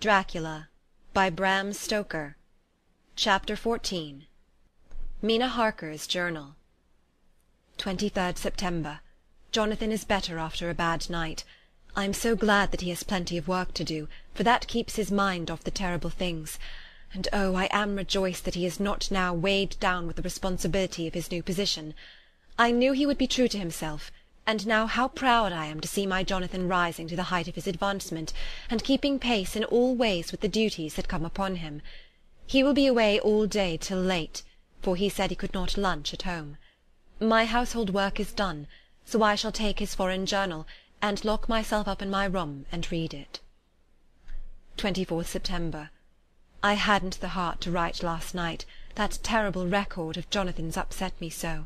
Dracula by Bram Stoker. Chapter 14. Mina Harker's Journal. 23rd September. Jonathan is better after a bad night. I am so glad that he has plenty of work to do, for that keeps his mind off the terrible things. And oh, I am rejoiced that he is not now weighed down with the responsibility of his new position. I knew he would be true to himself, and now how proud I am to see my Jonathan rising to the height of his advancement, and keeping pace in all ways with the duties that come upon him. He will be away all day till late, for he said he could not lunch at home. My household work is done, so I shall take his foreign journal, and lock myself up in my room and read it. 24th September. I hadn't the heart to write last night. That terrible record of Jonathan's upset me so.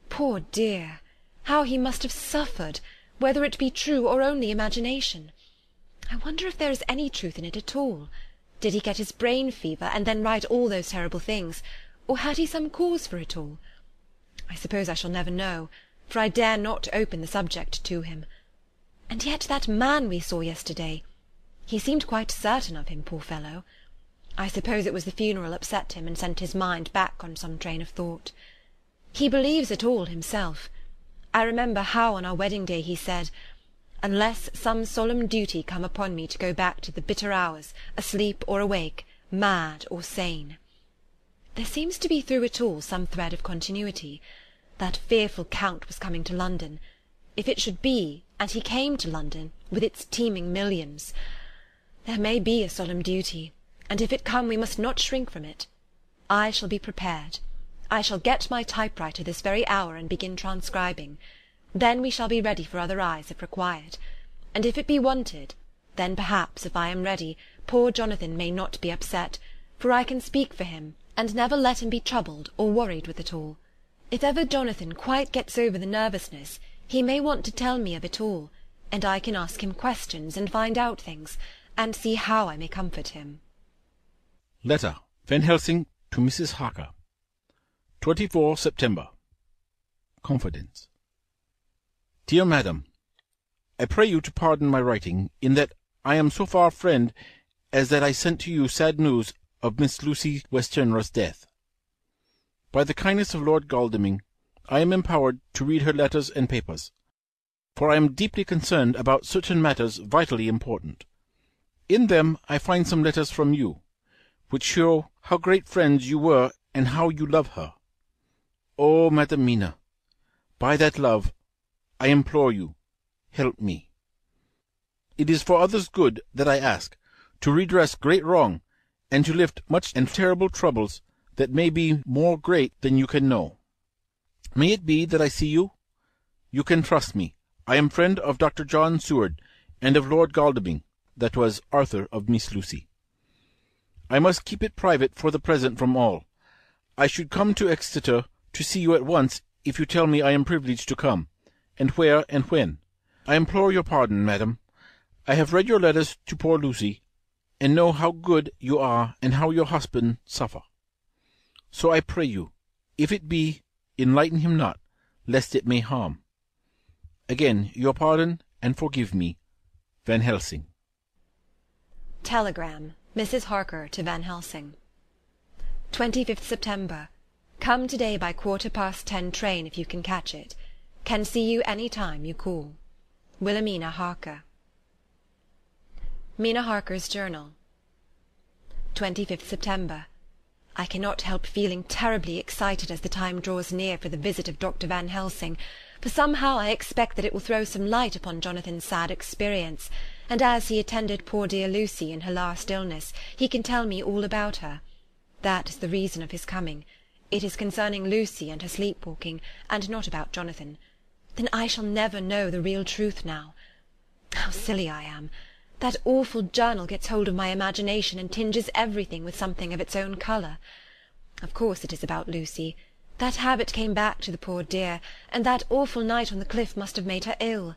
Poor dear! How he must have suffered, whether it be true or only imagination. I wonder if there is any truth in it at all. Did he get his brain fever, and then write all those terrible things, or had he some cause for it all? I suppose I shall never know, for I dare not open the subject to him. And yet that man we saw yesterday, he seemed quite certain of him, poor fellow. I suppose it was the funeral upset him and sent his mind back on some train of thought. He believes it all himself. I remember how on our wedding day he said, "Unless some solemn duty come upon me to go back to the bitter hours, asleep or awake, mad or sane." There seems to be through it all some thread of continuity. That fearful Count was coming to London. If it should be, and he came to London, with its teeming millions, there may be a solemn duty, and if it come we must not shrink from it. I shall be prepared. I shall get my typewriter this very hour and begin transcribing. Then we shall be ready for other eyes if required. And if it be wanted, then perhaps, if I am ready, poor Jonathan may not be upset, for I can speak for him, and never let him be troubled or worried with it all. If ever Jonathan quite gets over the nervousness, he may want to tell me of it all, and I can ask him questions and find out things, and see how I may comfort him. Letter. Van Helsing to Mrs. Harker. 24 September. Confidence. Dear Madam, I pray you to pardon my writing, in that I am so far friend as that I sent to you sad news of Miss Lucy Westenra's death. By the kindness of Lord Godalming, I am empowered to read her letters and papers, for I am deeply concerned about certain matters vitally important. In them I find some letters from you, which show how great friends you were and how you love her. Oh, Madam Mina, by that love, I implore you, help me. It is for others' good that I ask, to redress great wrong, and to lift much and terrible troubles that may be more great than you can know. May it be that I see you? You can trust me. I am friend of Dr. John Seward, and of Lord Godalming, that was Arthur of Miss Lucy. I must keep it private for the present from all. I should come to Exeter to see you at once if you tell me I am privileged to come, and where and when. I implore your pardon, madam. I have read your letters to poor Lucy, and know how good you are and how your husband suffer. So I pray you, if it be, enlighten him not, lest it may harm. Again your pardon, and forgive me. Van Helsing. Telegram. Mrs. Harker to Van Helsing. 25th September. Come to-day by 10:15 train if you can catch it. Can see you any time you call. Wilhelmina Harker. Mina Harker's Journal. 25th September. I cannot help feeling terribly excited as the time draws near for the visit of Dr. Van Helsing, for somehow I expect that it will throw some light upon Jonathan's sad experience, and as he attended poor dear Lucy in her last illness, he can tell me all about her. That is the reason of his coming. It is concerning Lucy and her sleep-walking, and not about Jonathan. Then I shall never know the real truth now. How silly I am! That awful journal gets hold of my imagination and tinges everything with something of its own colour. Of course it is about Lucy. That habit came back to the poor dear, and that awful night on the cliff must have made her ill.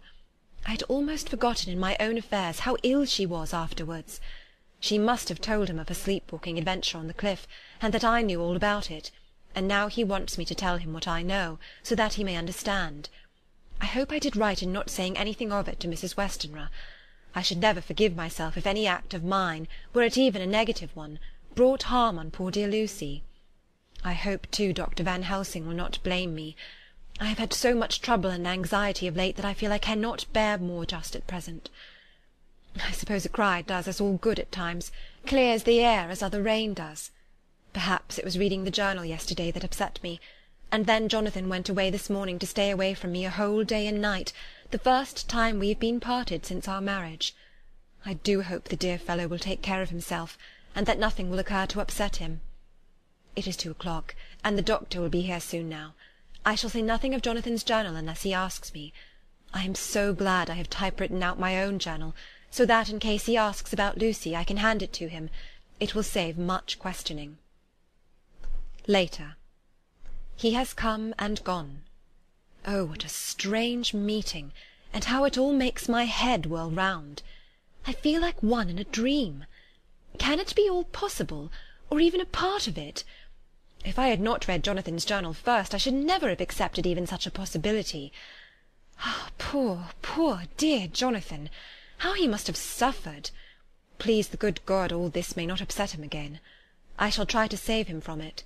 I had almost forgotten in my own affairs how ill she was afterwards. She must have told him of her sleep-walking adventure on the cliff, and that I knew all about it, and now he wants me to tell him what I know, so that he may understand. I hope I did right in not saying anything of it to Mrs. Westenra. I should never forgive myself if any act of mine, were it even a negative one, brought harm on poor dear Lucy. I hope, too, Dr. Van Helsing will not blame me. I have had so much trouble and anxiety of late that I feel I cannot bear more just at present. I suppose a cry does us all good at times, clears the air as other rain does. Perhaps it was reading the journal yesterday that upset me, and then Jonathan went away this morning to stay away from me a whole day and night, the first time we have been parted since our marriage. I do hope the dear fellow will take care of himself, and that nothing will occur to upset him. It is 2 o'clock, and the doctor will be here soon now. I shall say nothing of Jonathan's journal unless he asks me. I am so glad I have typewritten out my own journal, so that in case he asks about Lucy I can hand it to him. It will save much questioning. Later. He has come and gone. Oh, what a strange meeting, and how it all makes my head whirl round. I feel like one in a dream. Can it be all possible, or even a part of it? If I had not read Jonathan's journal first, I should never have accepted even such a possibility. Ah, poor, poor dear Jonathan! How he must have suffered! Please the good God all this may not upset him again. I shall try to save him from it.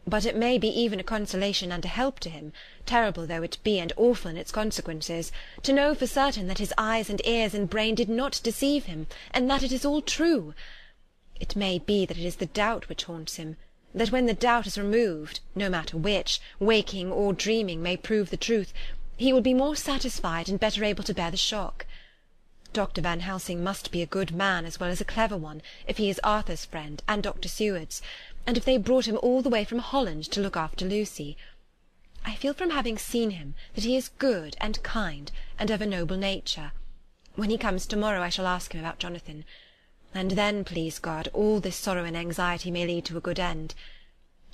But it may be even a consolation and a help to him, terrible though it be and awful in its consequences, to know for certain that his eyes and ears and brain did not deceive him, and that it is all true. It may be that it is the doubt which haunts him, that when the doubt is removed, no matter which, waking or dreaming, may prove the truth, he will be more satisfied and better able to bear the shock. Dr. Van Helsing must be a good man as well as a clever one, if he is Arthur's friend and Dr. Seward's, and if they brought him all the way from Holland to look after Lucy. I feel from having seen him that he is good and kind and of a noble nature. When he comes to-morrow I shall ask him about Jonathan. And then, please God, all this sorrow and anxiety may lead to a good end.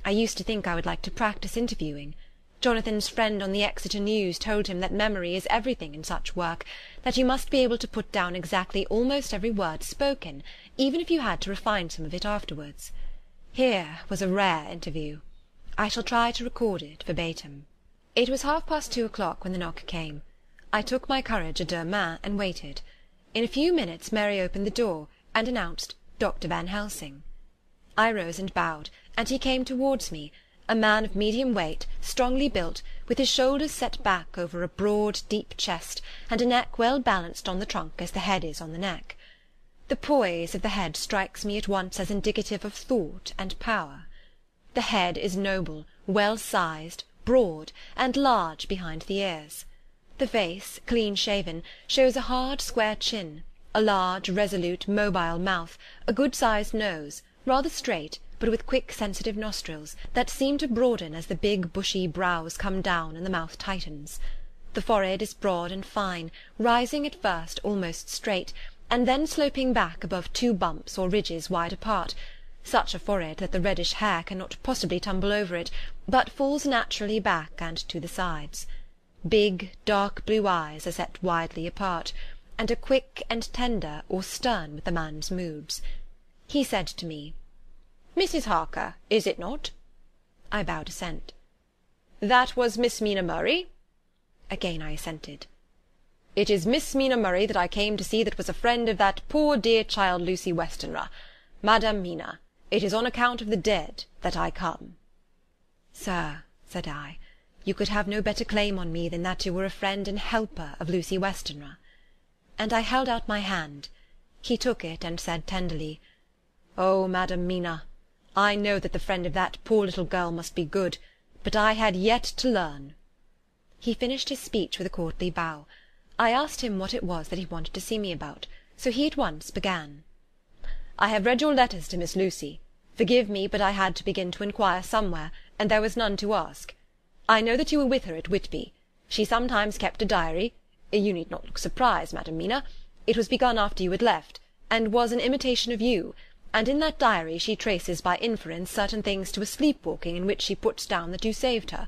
I used to think I would like to practice interviewing. Jonathan's friend on the Exeter News told him that memory is everything in such work, that you must be able to put down exactly almost every word spoken, even if you had to refine some of it afterwards. Here was a rare interview. I shall try to record it verbatim. It was 2:30 when the knock came. I took my courage à deux mains and waited. In a few minutes Mary opened the door, and announced Dr. Van Helsing. I rose and bowed, and he came towards me, a man of medium weight, strongly built, with his shoulders set back over a broad, deep chest, and a neck well balanced on the trunk as the head is on the neck. The poise of the head strikes me at once as indicative of thought and power. The head is noble, well-sized, broad, and large behind the ears. The face, clean-shaven, shows a hard, square chin, a large, resolute, mobile mouth, a good-sized nose, rather straight, but with quick, sensitive nostrils, that seem to broaden as the big, bushy brows come down and the mouth tightens. The forehead is broad and fine, rising at first almost straight, and then sloping back above 2 bumps or ridges wide apart, such a forehead that the reddish hair cannot possibly tumble over it, but falls naturally back and to the sides. Big, dark blue eyes are set widely apart, and are quick and tender or stern with the man's moods. He said to me, "Mrs. Harker, is it not?" I bowed assent. "That was Miss Mina Murray?" Again I assented. "It is Miss Mina Murray that I came to see that was a friend of that poor dear child Lucy Westenra. Madam Mina, it is on account of the dead that I come." "Sir," said I, "you could have no better claim on me than that you were a friend and helper of Lucy Westenra." And I held out my hand. He took it and said tenderly, "Oh, Madam Mina, I know that the friend of that poor little girl must be good, but I had yet to learn." He finished his speech with a courtly bow. I asked him what it was that he wanted to see me about, so he at once began. "I have read your letters to Miss Lucy. Forgive me, but I had to begin to inquire somewhere, and there was none to ask. I know that you were with her at Whitby. She sometimes kept a diary. You need not look surprised, Madam Mina. It was begun after you had left, and was an imitation of you, and in that diary she traces by inference certain things to a sleep-walking in which she puts down that you saved her.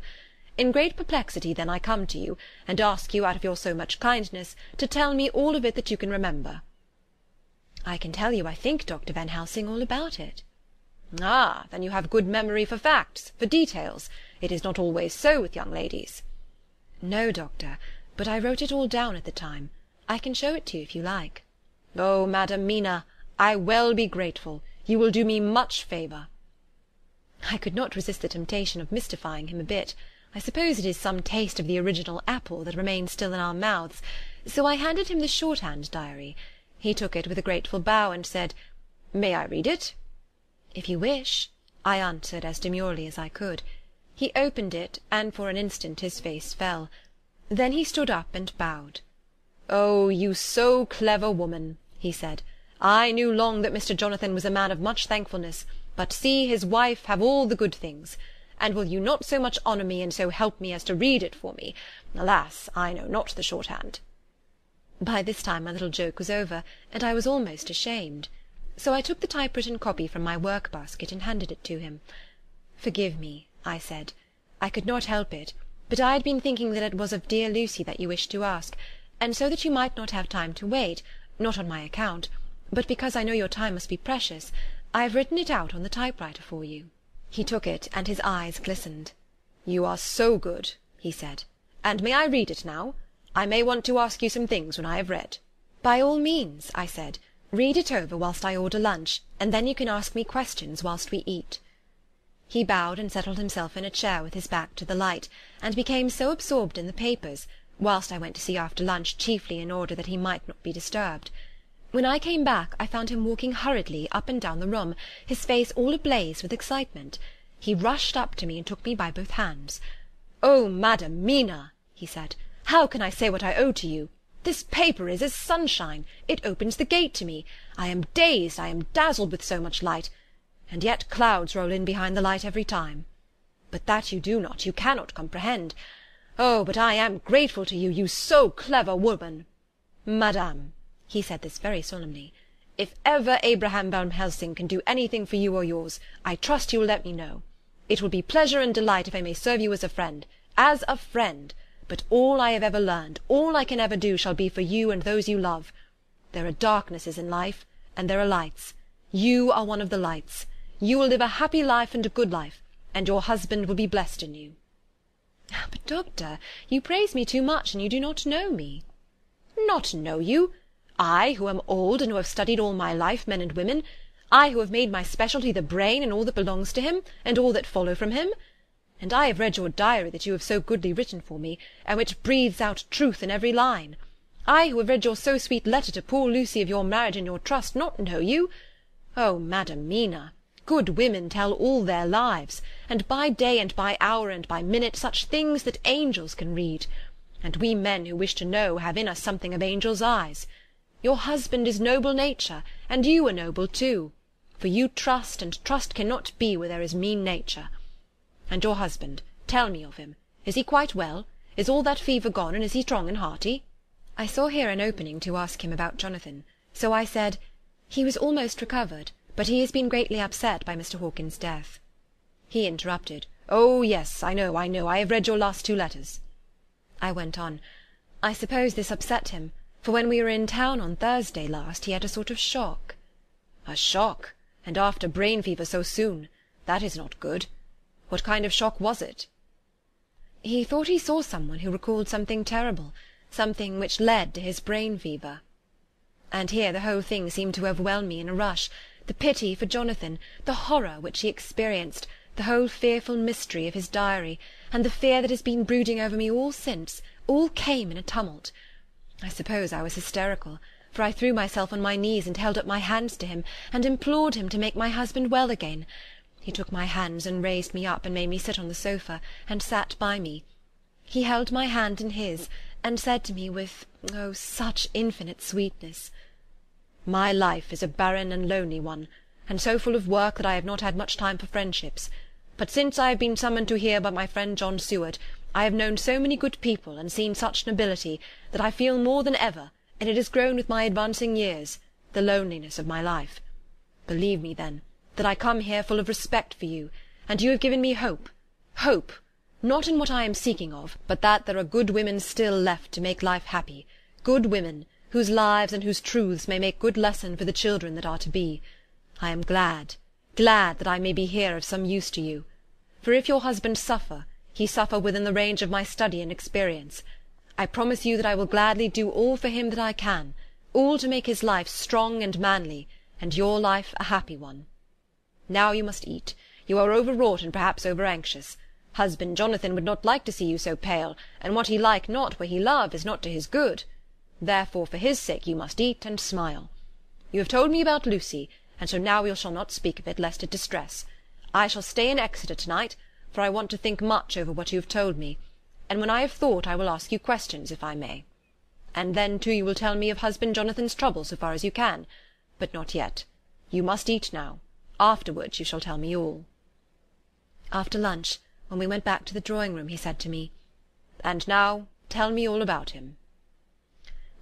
In great perplexity then I come to you, and ask you out of your so much kindness to tell me all of it that you can remember." "I can tell you, I think, Dr. Van Helsing, all about it." "Ah, then you have good memory for facts, for details. It is not always so with young ladies." "No, doctor, but I wrote it all down at the time. I can show it to you if you like." Oh, Madam Mina, I well be grateful. You will do me much favour. I could not resist the temptation of mystifying him a bit. I suppose it is some taste of the original apple that remains still in our mouths, so I handed him the shorthand diary. He took it with a grateful bow and said, "May I read it?" "If you wish," I answered as demurely as I could. He opened it, and for an instant his face fell. Then he stood up and bowed. "Oh, you so clever woman," he said. "I knew long that Mr. Jonathan was a man of much thankfulness, but see his wife have all the good things. And will you not so much honour me and so help me as to read it for me? Alas, I know not the shorthand." By this time my little joke was over, and I was almost ashamed. So I took the typewritten copy from my work-basket and handed it to him. "Forgive me," I said. "I could not help it, but I had been thinking that it was of dear Lucy that you wished to ask, and so that you might not have time to wait, not on my account, but because I know your time must be precious, I have written it out on the typewriter for you." He took it, and his eyes glistened. "You are so good," he said. "And may I read it now? I may want to ask you some things when I have read." "By all means," I said. "Read it over whilst I order lunch, and then you can ask me questions whilst we eat." He bowed and settled himself in a chair with his back to the light, and became so absorbed in the papers, whilst I went to see after lunch chiefly in order that he might not be disturbed. When I came back I found him walking hurriedly up and down the room, his face all ablaze with excitement. He rushed up to me and took me by both hands. "Oh, Madam Mina," he said, "how can I say what I owe to you? This paper is as sunshine. It opens the gate to me. I am dazed, I am dazzled with so much light. And yet clouds roll in behind the light every time. But that you do not, you cannot comprehend. Oh, but I am grateful to you, you so clever woman. Madame," he said this very solemnly, "if ever Abraham Van Helsing can do anything for you or yours, I trust you will let me know. It will be pleasure and delight if I may serve you as a friend, but all I have ever learned, all I can ever do, shall be for you and those you love. There are darknesses in life, and there are lights. You are one of the lights. You will live a happy life and a good life, and your husband will be blessed in you." "But, doctor, you praise me too much, and you do not know me." "Not know you? I, who am old, and who have studied all my life men and women, I who have made my specialty the brain and all that belongs to him, and all that follow from him. And I have read your diary that you have so goodly written for me, and which breathes out truth in every line. I who have read your so sweet letter to poor Lucy of your marriage and your trust, not know you? Oh, Madam Mina, good women tell all their lives, and by day and by hour and by minute such things that angels can read. And we men who wish to know have in us something of angels' eyes. Your husband is noble nature, and you are noble too, for you trust, and trust cannot be where there is mean nature. And your husband, tell me of him. Is he quite well? Is all that fever gone, and is he strong and hearty?" I saw here an opening to ask him about Jonathan, so I said, "He was almost recovered, but he has been greatly upset by Mr. Hawkins's death." He interrupted, "Oh, yes, I know, I have read your last 2 letters." I went on, "I suppose this upset him, for when we were in town on Thursday last he had a sort of shock." "A shock? And after brain fever so soon? That is not good. What kind of shock was it?" "He thought he saw someone who recalled something terrible, something which led to his brain fever." And here the whole thing seemed to overwhelm me in a rush, the pity for Jonathan, the horror which he experienced, the whole fearful mystery of his diary, and the fear that has been brooding over me all since, all came in a tumult. I suppose I was hysterical, for I threw myself on my knees and held up my hands to him, and implored him to make my husband well again. He took my hands and raised me up and made me sit on the sofa, and sat by me. He held my hand in his, and said to me with, oh, such infinite sweetness, "My life is a barren and lonely one, and so full of work that I have not had much time for friendships. But since I have been summoned to here by my friend John Seward, I have known so many good people, and seen such nobility, that I feel more than ever, and it has grown with my advancing years, the loneliness of my life. Believe me, then, that I come here full of respect for you, and you have given me hope, not in what I am seeking of, but that there are good women still left to make life happy, good women, whose lives and whose truths may make good lesson for the children that are to be. I am glad that I may be here of some use to you. For if your husband suffer, he suffer within the range of my study and experience. I promise you that I will gladly do all for him that I can, all to make his life strong and manly, and your life a happy one. Now you must eat. You are overwrought and perhaps over-anxious. Husband Jonathan would not like to see you so pale, and what he like not where he love is not to his good. Therefore for his sake you must eat and smile. You have told me about Lucy, and so now we shall not speak of it, lest it distress. I shall stay in Exeter to-night, for I want to think much over what you have told me, and when I have thought I will ask you questions, if I may. And then too you will tell me of husband Jonathan's trouble so far as you can, but not yet. You must eat now. Afterwards you shall tell me all. After lunch, when we went back to the drawing-room, he said to me, "And now tell me all about him."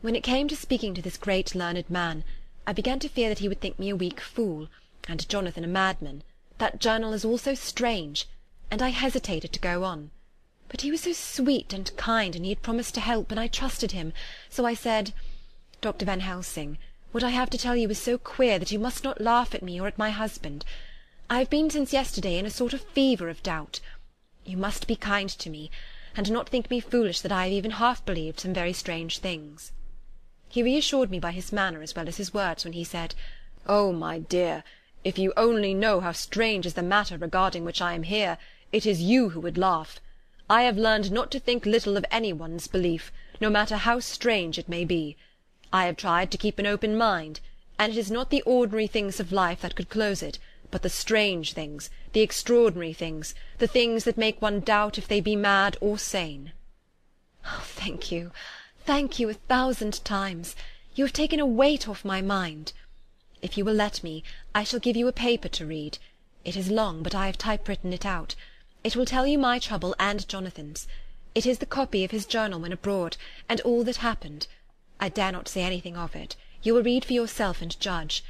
When it came to speaking to this great learned man, I began to fear that he would think me a weak fool, and Jonathan a madman. That journal is all so strange, and I hesitated to go on. But he was so sweet and kind, and he had promised to help, and I trusted him. So I said, "Dr. Van Helsing, what I have to tell you is so queer that you must not laugh at me or at my husband. I have been since yesterday in a sort of fever of doubt. You must be kind to me, and not think me foolish that I have even half believed some very strange things." He reassured me by his manner as well as his words when he said, "Oh, my dear, if you only know how strange is the matter regarding which I am here, it is you who would laugh. I have learned not to think little of any one's belief, no matter how strange it may be. I have tried to keep an open mind, and it is not the ordinary things of life that could close it, but the strange things, the extraordinary things, the things that make one doubt if they be mad or sane." "Oh, thank you 1,000 times. You have taken a weight off my mind. If you will let me, I shall give you a paper to read. It is long, but I have typewritten it out. It will tell you my trouble and Jonathan's. It is the copy of his journal when abroad, and all that happened. I dare not say anything of it. You will read for yourself and judge.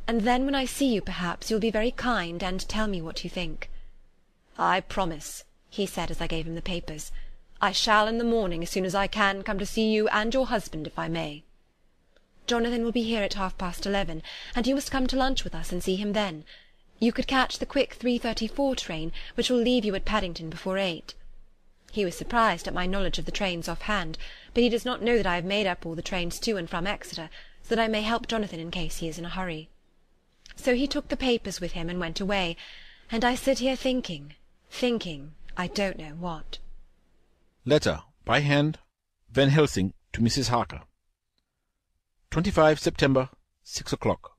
And then when I see you, perhaps, you'll be very kind and tell me what you think." "I promise," he said as I gave him the papers. "I shall in the morning, as soon as I can, come to see you and your husband, if I may." "Jonathan will be here at 11:30, and you must come to lunch with us and see him then. You could catch the quick 3:34 train, which will leave you at Paddington before 8. He was surprised at my knowledge of the trains off-hand, but he does not know that I have made up all the trains to and from Exeter, so that I may help Jonathan in case he is in a hurry. So he took the papers with him and went away, and I sit here thinking, I don't know what. Letter by hand, Van Helsing to Mrs. Harker. 25 September, 6 o'clock.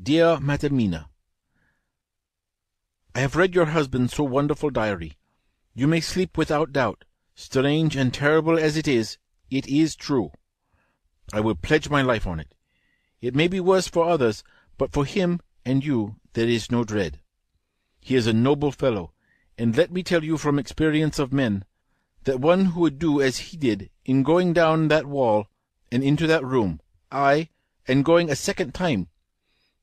Dear Madam Mina, I have read your husband's so wonderful diary. You may sleep without doubt. Strange and terrible as it is true. I will pledge my life on it. It may be worse for others, but for him and you there is no dread. He is a noble fellow, and let me tell you from experience of men, that one who would do as he did in going down that wall and into that room, aye, and going a second time,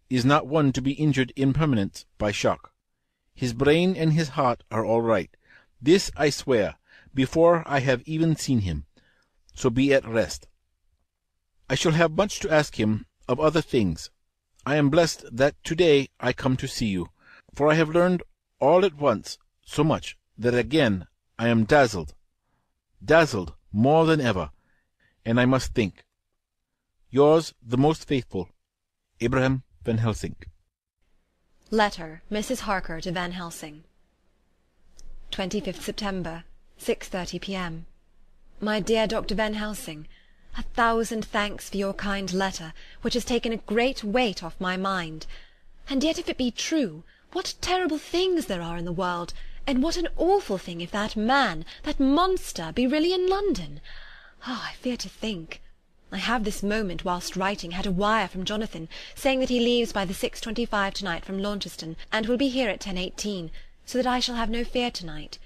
is not one to be injured in permanence by shock. His brain and his heart are all right. This I swear, before I have even seen him. So be at rest. I shall have much to ask him of other things. I am blessed that to-day I come to see you, for I have learned all at once so much that again I am dazzled more than ever, and I must think. Yours, the most faithful, Abraham Van Helsing. Letter, Mrs. Harker to Van Helsing. 25th September, 6:30 p.m. My dear Dr. Van Helsing, 1,000 thanks for your kind letter, which has taken a great weight off my mind. And yet if it be true, what terrible things there are in the world, and what an awful thing if that man, that monster, be really in London. I fear to think. I have this moment, whilst writing, had a wire from Jonathan, saying that he leaves by the 6:25 to-night from Launceston, and will be here at 10:18, so that I shall have no fear to-night.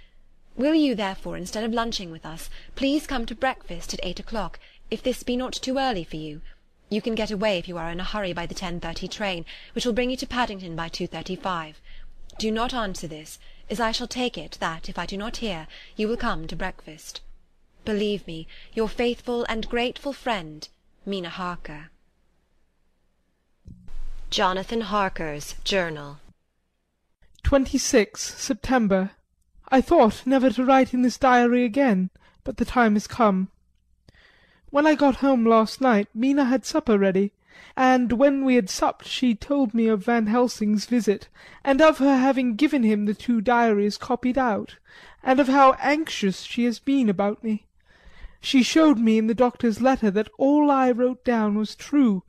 Will you, therefore, instead of lunching with us, please come to breakfast at 8 o'clock, if this be not too early for you? You can get away if you are in a hurry by the 10:30 train, which will bring you to Paddington by 2:35. Do not answer this, as I shall take it that, if I do not hear, you will come to breakfast. Believe me, your faithful and grateful friend, Mina Harker. Jonathan Harker's Journal. 26 September. I thought never to write in this diary again, but the time is come. When I got home last night, Mina had supper ready, and when we had supped she told me of Van Helsing's visit, and of her having given him the 2 diaries copied out, and of how anxious she has been about me. She showed me in the doctor's letter that all I wrote down was true.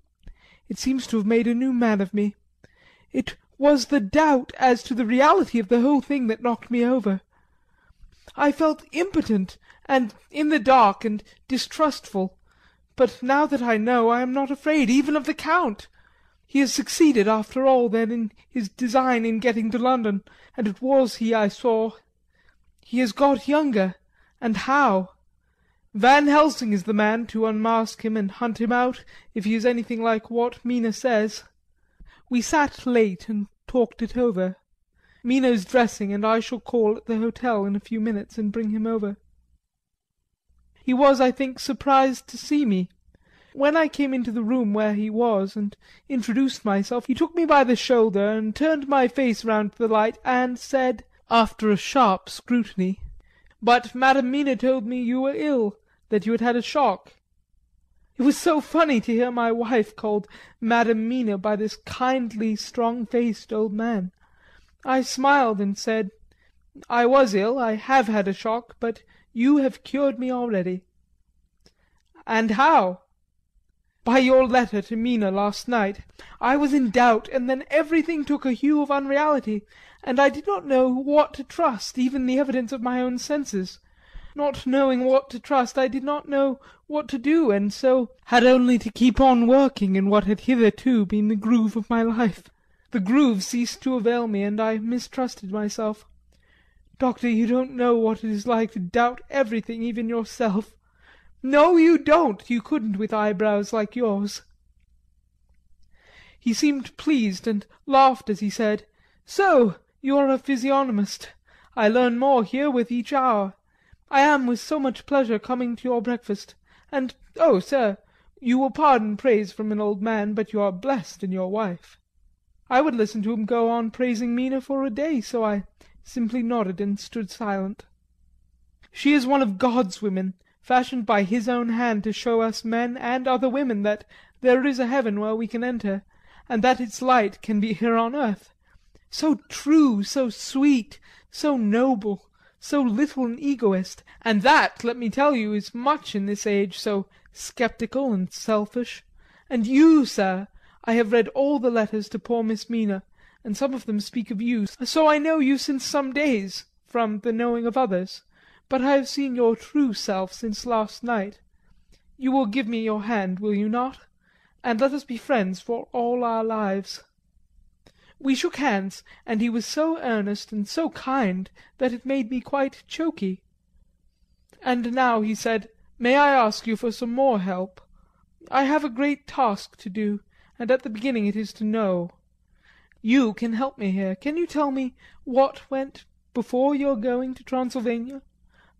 It seems to have made a new man of me. It was the doubt as to the reality of the whole thing that knocked me over. I felt impotent and in the dark and distrustful, but now that I know, I am not afraid even of the Count. He has succeeded after all then in his design in getting to London, and it was he I saw. He has got younger, and how? Van Helsing is the man to unmask him and hunt him out, if he is anything like what Mina says. We sat late and talked it over. Mina's dressing, and I shall call at the hotel in a few minutes and bring him over. He was, I think, surprised to see me. When I came into the room where he was and introduced myself, he took me by the shoulder and turned my face round to the light and said, after a sharp scrutiny, "But Madam Mina told me you were ill, that you had had a shock." It was so funny to hear my wife called Madam Mina by this kindly, strong-faced old man. I smiled and said, "I was ill, I have had a shock, but you have cured me already." "And how?" "By your letter to Mina last night. I was in doubt, and then everything took a hue of unreality, and I did not know what to trust, even the evidence of my own senses. Not knowing what to trust, I did not know what to do, and so had only to keep on working in what had hitherto been the groove of my life. The groove ceased to avail me, and I mistrusted myself. Doctor, you don't know what it is like to doubt everything, even yourself. No, you don't. You couldn't with eyebrows like yours." He seemed pleased, and laughed as he said, "So you are a physiognomist. I learn more here with each hour. I am with so much pleasure coming to your breakfast. And, oh, sir, you will pardon praise from an old man, but you are blessed in your wife." I would listen to him go on praising Mina for a day, so I simply nodded and stood silent. She is one of God's women, fashioned by his own hand to show us men and other women that there is a heaven where we can enter, and that its light can be here on earth. So true, so sweet, so noble, so little an egoist, and that, let me tell you, is much in this age, so sceptical and selfish. And you, sir, I have read all the letters to poor Miss Mina, and some of them speak of you, so I know you since some days, from the knowing of others, but I have seen your true self since last night. You will give me your hand, will you not? And let us be friends for all our lives." We shook hands, and he was so earnest and so kind that it made me quite choky. "And now," he said, "may I ask you for some more help? I have a great task to do, and at the beginning it is to know. You can help me here. Can you tell me what went before your going to Transylvania?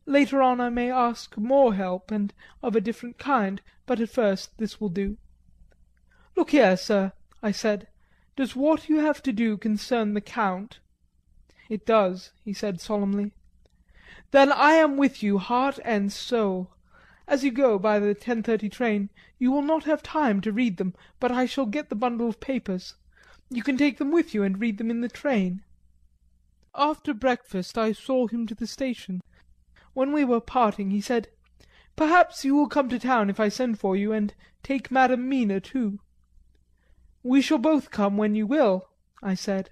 Later on I may ask more help, and of a different kind, but at first this will do." "Look here, sir," I said, "does what you have to do concern the Count?" "It does," he said solemnly. "Then I am with you, heart and soul. As you go by the 10:30 train, you will not have time to read them, but I shall get the bundle of papers. You can take them with you and read them in the train." After breakfast I saw him to the station. When we were parting he said, "Perhaps you will come to town if I send for you, and take Madam Mina too." "We shall both come when you will," I said.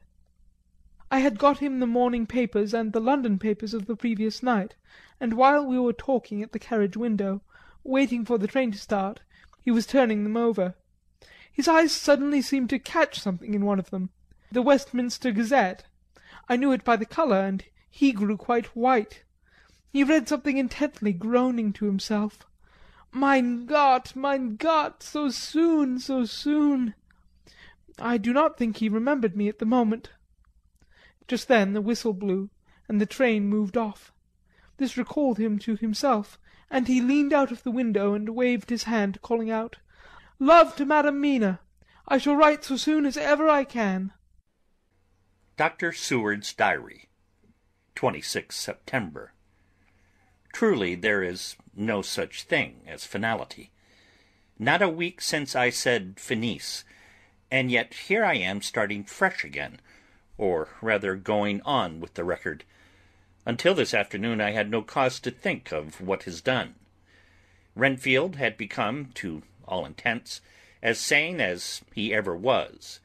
I had got him the morning papers and the London papers of the previous night, and while we were talking at the carriage window, waiting for the train to start, he was turning them over. His eyes suddenly seemed to catch something in one of them, the Westminster Gazette. I knew it by the colour, and he grew quite white. He read something intently, groaning to himself. Mein Gott, so soon, so soon. I do not think he remembered me at the moment. Just then the whistle blew, and the train moved off. This recalled him to himself, and he leaned out of the window and waved his hand, calling out, "Love to Madam Mina. I shall write so soon as ever I can." Dr. Seward's Diary, 26 September. Truly there is no such thing as finality. Not a week since I said finis, and yet here I am starting fresh again, or rather going on with the record. Until this afternoon I had no cause to think of what is done. Renfield had become, to all intents, as sane as he ever was.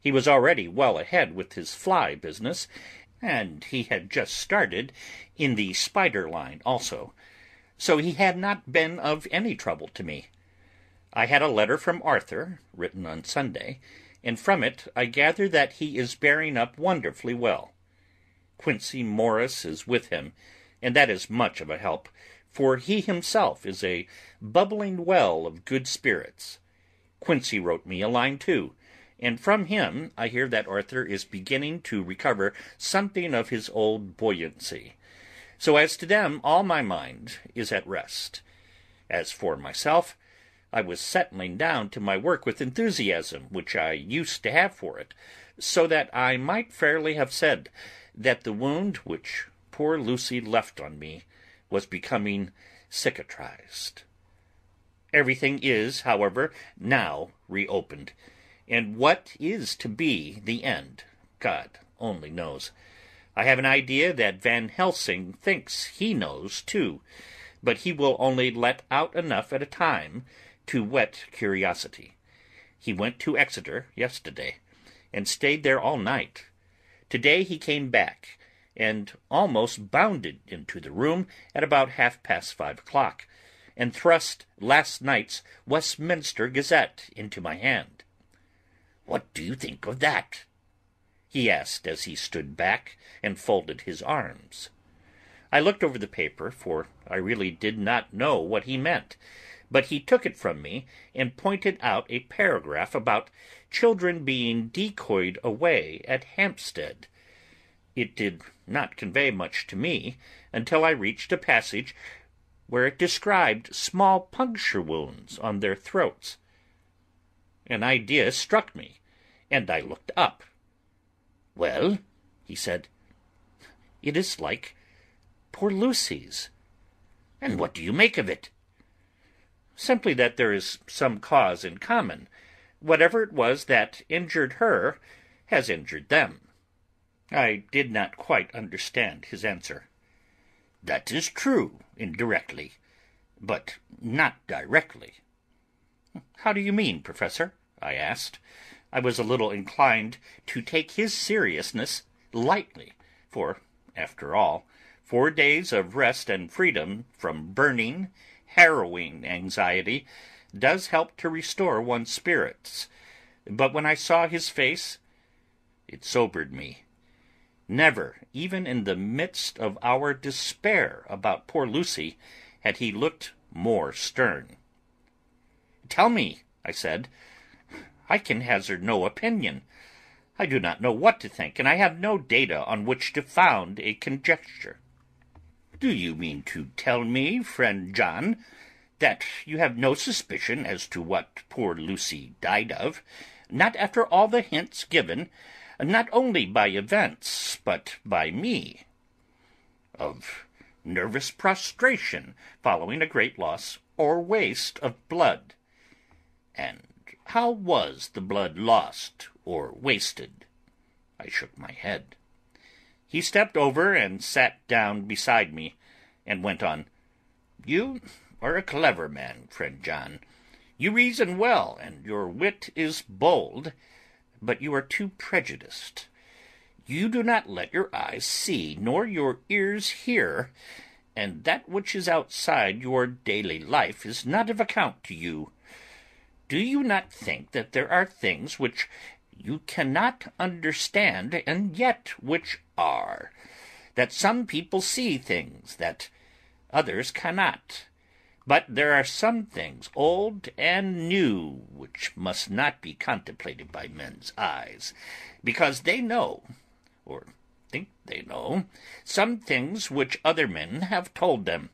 He was already well ahead with his fly business, and he had just started in the spider line also, so he had not been of any trouble to me. I had a letter from Arthur, written on Sunday, and from it I gather that he is bearing up wonderfully well. Quincey Morris is with him, and that is much of a help, for he himself is a bubbling well of good spirits. Quincey wrote me a line too, and from him I hear that Arthur is beginning to recover something of his old buoyancy. So as to them all my mind is at rest. As for myself, I was settling down to my work with enthusiasm which I used to have for it, so that I might fairly have said that the wound which poor Lucy left on me was becoming cicatrized. Everything is, however, now reopened, and what is to be the end, God only knows. I have an idea that Van Helsing thinks he knows too, but he will only let out enough at a time to whet curiosity. He went to Exeter yesterday, and stayed there all night. Today he came back, and almost bounded into the room at about 5:30, and thrust last night's Westminster Gazette into my hand. "What do you think of that?" he asked as he stood back and folded his arms. I looked over the paper, for I really did not know what he meant, but he took it from me and pointed out a paragraph about children being decoyed away at Hampstead. It did not convey much to me until I reached a passage where it described small puncture wounds on their throats. An idea struck me, and I looked up. "Well," he said, "it is like poor Lucy's." "And what do you make of it?" "Simply that there is some cause in common. Whatever it was that injured her has injured them." I did not quite understand his answer. "That is true, indirectly, but not directly." "How do you mean, Professor?" I asked. I was a little inclined to take his seriousness lightly, for, after all, 4 days of rest and freedom from burning, harrowing anxiety does help to restore one's spirits. But when I saw his face, it sobered me. Never, even in the midst of our despair about poor Lucy, had he looked more stern. "Tell me," I said. "I can hazard no opinion. I do not know what to think, and I have no data on which to found a conjecture." "Do you mean to tell me, friend John, that you have no suspicion as to what poor Lucy died of, not after all the hints given, not only by events, but by me?" "Of nervous prostration following a great loss or waste of blood." "And how was the blood lost or wasted?" I shook my head. He stepped over and sat down beside me, and went on. "You are a clever man, friend John. You reason well, and your wit is bold, but you are too prejudiced. You do not let your eyes see, nor your ears hear, and that which is outside your daily life is not of account to you. Do you not think that there are things which you cannot understand, and yet which are? That some people see things that others cannot? But there are some things old and new which must not be contemplated by men's eyes, because they know, or think they know, some things which other men have told them.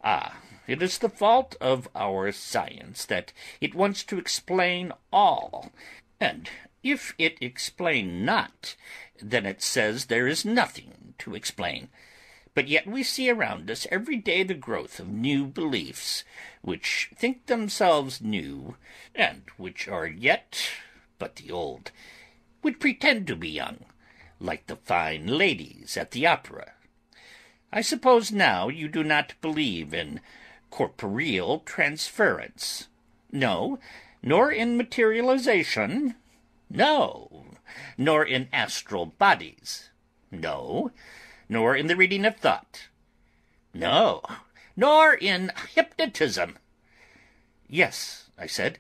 Ah, it is the fault of our science that it wants to explain all, and if it explain not, then it says there is nothing to explain. But yet we see around us every day the growth of new beliefs, which think themselves new, and which are yet but the old, which pretend to be young, like the fine ladies at the opera. I suppose now you do not believe in corporeal transference. No, nor in materialization. No, nor in astral bodies. No, nor in the reading of thought. No, nor in hypnotism. Yes, I said,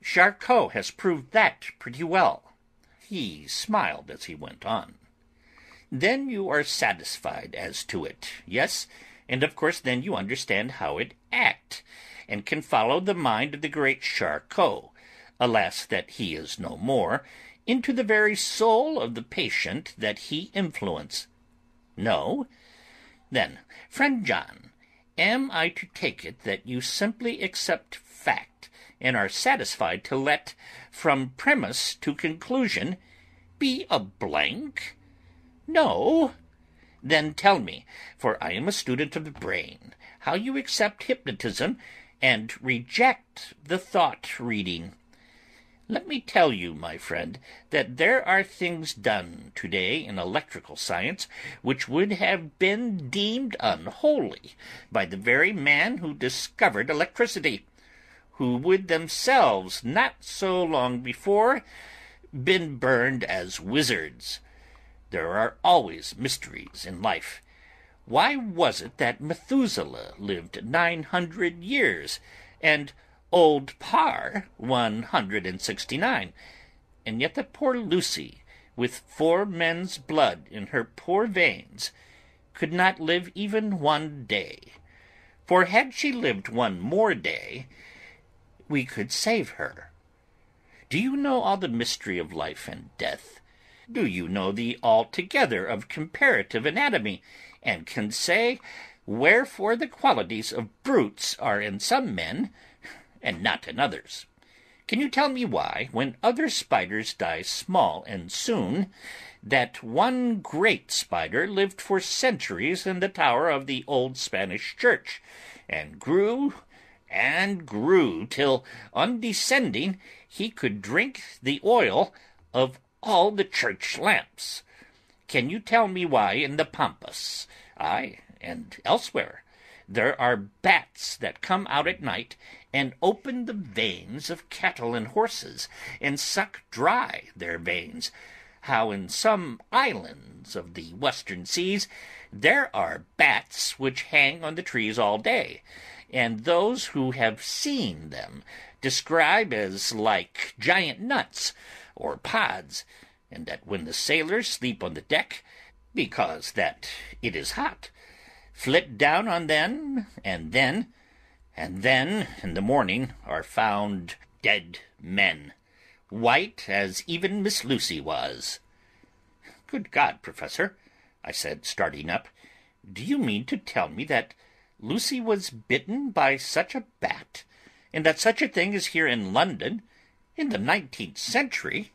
Charcot has proved that pretty well. He smiled as he went on. Then you are satisfied as to it, yes, and of course then you understand how it act, and can follow the mind of the great Charcot, alas that he is no more, into the very soul of the patient that he influence. No? Then, friend John, am I to take it that you simply accept fact, and are satisfied to let, from premise to conclusion, be a blank? No? Then tell me, for I am a student of the brain, how you accept hypnotism and reject the thought-reading. Let me tell you, my friend, that there are things done today in electrical science which would have been deemed unholy by the very man who discovered electricity, who would themselves not so long before been burned as wizards. There are always mysteries in life. Why was it that Methuselah lived 900 years, and old Parr 169, and yet that poor Lucy, with 4 men's blood in her poor veins, could not live even 1 day? For had she lived 1 more day, we could save her. Do you know all the mystery of life and death? Do you know the altogether of comparative anatomy, and can say wherefore the qualities of brutes are in some men, and not in others? Can you tell me why, when other spiders die small and soon, that one great spider lived for centuries in the tower of the old Spanish church, and grew till, on descending, he could drink the oil of all the church lamps? Can you tell me why in the Pampas, ay, and elsewhere, there are bats that come out at night and open the veins of cattle and horses, and suck dry their veins? How in some islands of the western seas there are bats which hang on the trees all day, and those who have seen them describe as like giant nuts or pods, and that when the sailors sleep on the deck, because that it is hot, flit down on them, and then in the morning are found dead men, white as even Miss Lucy was. Good God, Professor, I said, starting up, do you mean to tell me that Lucy was bitten by such a bat, and that such a thing is here in London in the 19th century?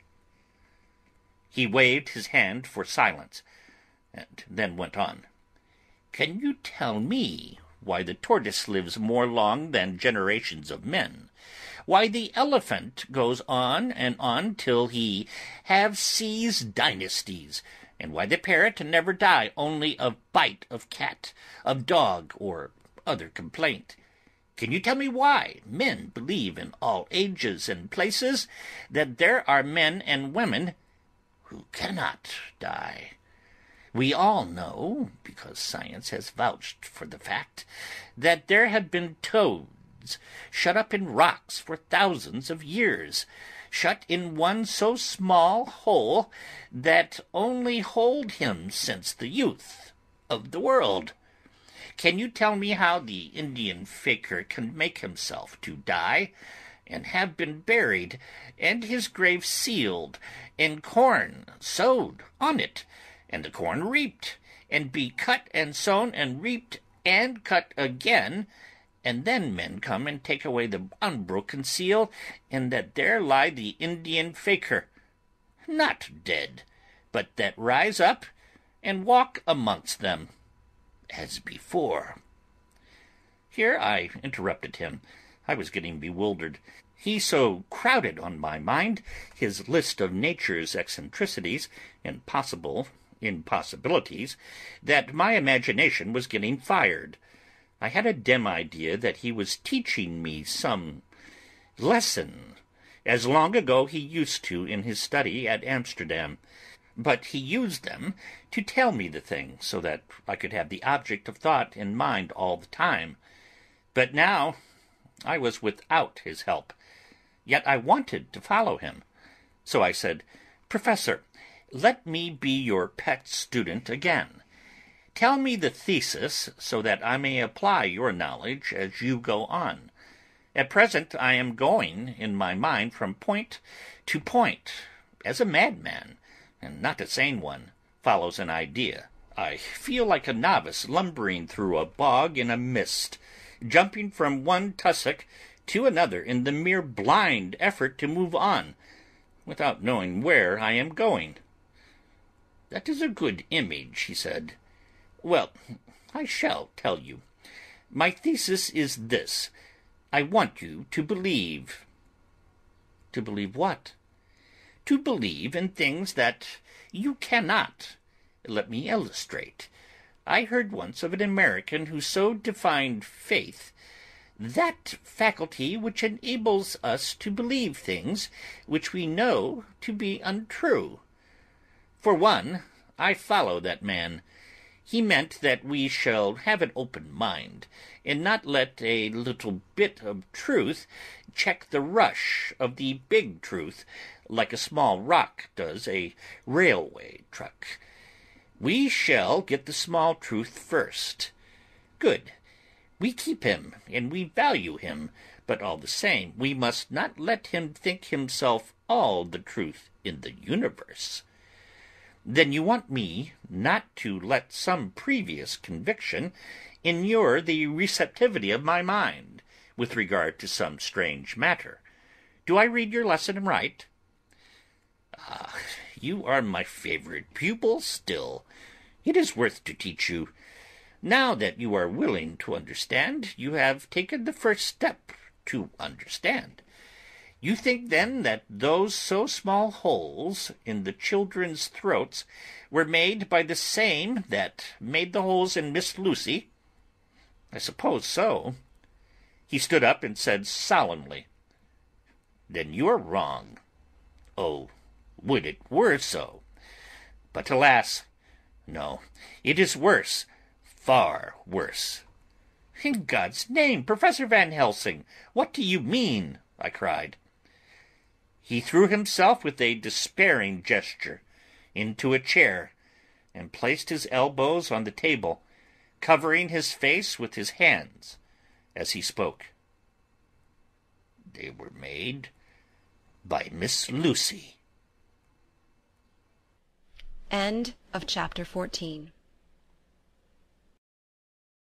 He waved his hand for silence, and then went on. Can you tell me why the tortoise lives more long than generations of men? Why the elephant goes on and on till he have seized dynasties, and why the parrot never die only of bite of cat, of dog, or other complaint? Can you tell me why men believe in all ages and places that there are men and women who cannot die? We all know, because science has vouched for the fact, that there have been toads shut up in rocks for thousands of years, shut in one so small hole that only hold him since the youth of the world. Can you tell me how the Indian faker can make himself to die, and have been buried, and his grave sealed, and corn sowed on it, and the corn reaped, and be cut and sown and reaped and cut again, and then men come and take away the unbroken seal, and that there lie the Indian faker, not dead, but that rise up and walk amongst them? as before." Here I interrupted him. I was getting bewildered. He so crowded on my mind his list of nature's eccentricities and possible impossibilities that my imagination was getting fired. I had a dim idea that he was teaching me some lesson, as long ago he used to in his study at Amsterdam. But he used them to tell me the thing, so that I could have the object of thought in mind all the time. But now I was without his help, yet I wanted to follow him. So I said, "Professor, let me be your pet student again. Tell me the thesis so that I may apply your knowledge as you go on. At present I am going in my mind from point to point, as a madman, and not a sane one, follows an idea. I feel like a novice lumbering through a bog in a mist, jumping from one tussock to another in the mere blind effort to move on, without knowing where I am going." "That is a good image," he said. "Well, I shall tell you. My thesis is this. I want you to believe." "To believe what?" "To believe in things that you cannot. Let me illustrate. I heard once of an American who so defined faith: that faculty which enables us to believe things which we know to be untrue. For one, I follow that man. He meant that we shall have an open mind, and not let a little bit of truth check the rush of the big truth, like a small rock does a railway truck. We shall get the small truth first. Good. We keep him, and we value him, but all the same we must not let him think himself all the truth in the universe. Then you want me not to let some previous conviction inure the receptivity of my mind with regard to some strange matter. Do I read your lesson right?" "Ah, you are my favorite pupil still. It is worth to teach you. Now that you are willing to understand, you have taken the first step to understand. You think, then, that those so small holes in the children's throats were made by the same that made the holes in Miss Lucy?" "I suppose so." He stood up and said solemnly, "Then you are wrong. Oh, would it were so! But alas, no, it is worse, far worse." "In God's name, Professor Van Helsing, what do you mean?" I cried. He threw himself with a despairing gesture into a chair, and placed his elbows on the table, covering his face with his hands as he spoke. "They were made by Miss Lucy." End of chapter 14.